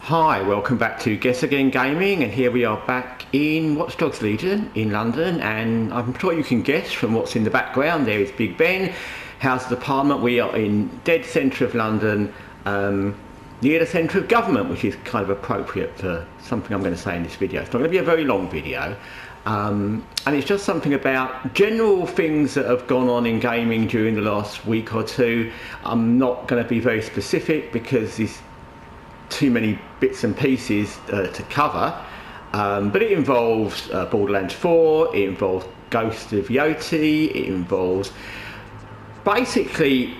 Hi, welcome back to Guessagaingaming, and here we are back in Watch Dogs Legion in London, and I'm sure you can guess from what's in the background. There is Big Ben, House of the Parliament. We are in dead centre of London, near the centre of government, which is kind of appropriate for something I'm going to say in this video. It's not going to be a very long video, and it's just something about general things that have gone on in gaming during the last week or two. I'm not going to be very specific because there's too many bits and pieces to cover, but it involves Borderlands 4, it involves Ghost of Yoti, it involves basically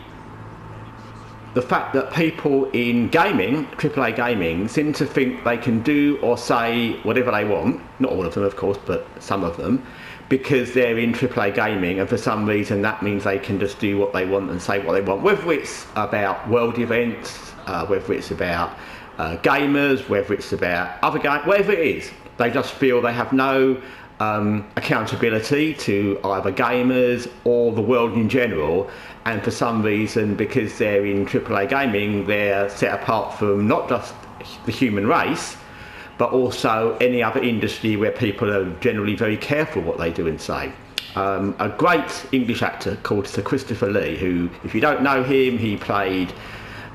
the fact that people in gaming, AAA gaming, seem to think they can do or say whatever they want, not all of them of course, but some of them, because they're in AAA gaming, and for some reason that means they can just do what they want and say what they want, whether it's about world events, whether it's about gamers, whether it's about other games, whatever it is. They just feel they have no accountability to either gamers or the world in general, and for some reason, because they're in AAA gaming, they're set apart from not just the human race, but also any other industry where people are generally very careful what they do and say. A great English actor called Sir Christopher Lee, who, if you don't know him, he played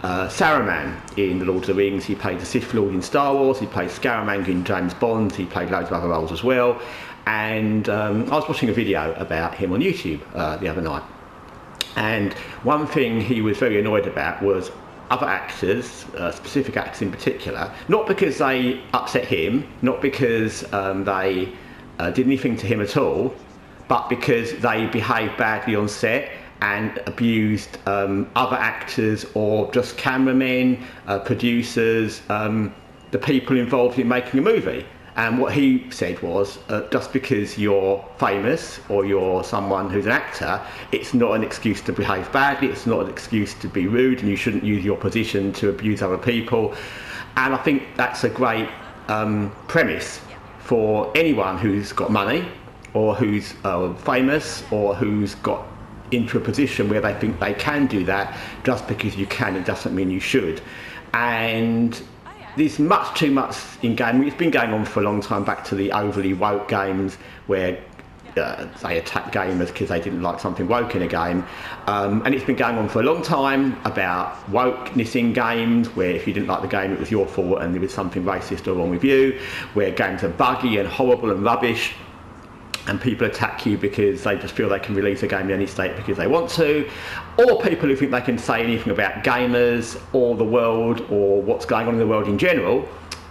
Saruman in The Lord of the Rings, he played the Sith Lord in Star Wars, he played Scaramanga in James Bond, he played loads of other roles as well, and I was watching a video about him on YouTube the other night, and one thing he was very annoyed about was other actors, specific actors in particular, not because they upset him, not because they did anything to him at all, but because they behaved badly on set and abused other actors or just cameramen, producers, the people involved in making a movie. And what he said was, just because you're famous or you're someone who's an actor, it's not an excuse to behave badly, it's not an excuse to be rude, and you shouldn't use your position to abuse other people. And I think that's a great premise for anyone who's got money, or who's famous, or who's got into a position where they think they can do that. Just because you can, it doesn't mean you should. And there's much too much in gaming. It's been going on for a long time, back to the overly woke games where they attack gamers because they didn't like something woke in a game, and it's been going on for a long time about wokeness in games, where if you didn't like the game it was your fault and there was something racist or wrong with you, where games are buggy and horrible and rubbish, and people attack you because they just feel they can release a game in any state because they want to, or people who think they can say anything about gamers or the world or what's going on in the world in general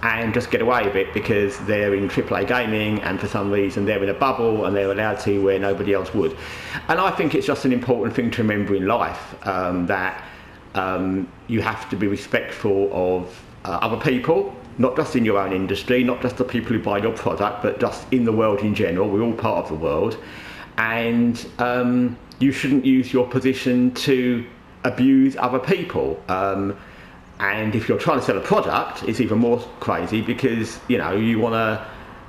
and just get away with it because they're in AAA gaming and for some reason they're in a bubble and they're allowed to where nobody else would. And I think it's just an important thing to remember in life, that you have to be respectful of other people, not just in your own industry, not just the people who buy your product, but just in the world in general. We're all part of the world, and you shouldn't use your position to abuse other people. And if you're trying to sell a product, it's even more crazy because you want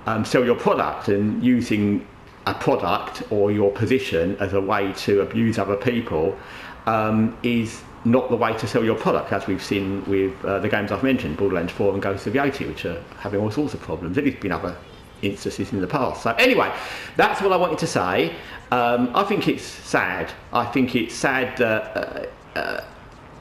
to sell your product, and using a product or your position as a way to abuse other people is not the way to sell your product, as we've seen with the games I've mentioned, Borderlands 4 and Ghost of Yoti, which are having all sorts of problems. There's been other instances in the past. So anyway, that's what I wanted to say. I think it's sad. I think it's sad that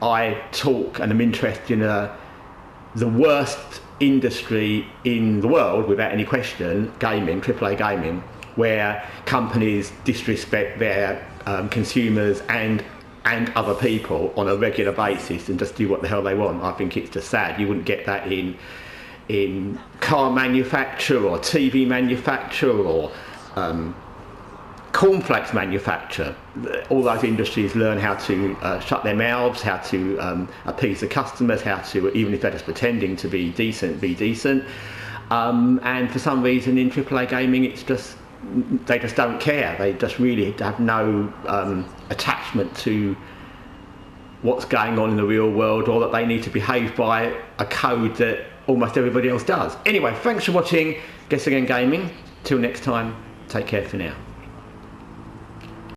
I talk and am interested in the worst industry in the world, without any question, gaming, AAA gaming, where companies disrespect their consumers and other people on a regular basis and just do what the hell they want. I think it's just sad. You wouldn't get that in car manufacture or TV manufacture or cornflakes manufacture. All those industries learn how to shut their mouths, how to appease the customers, how to, even if they're just pretending to be decent, be decent. And for some reason in AAA gaming, it's just, they just don't care. They just really have no attachment to what's going on in the real world, or that they need to behave by a code that almost everybody else does. Anyway, thanks for watching Guessagaingaming. Till next time, take care for now.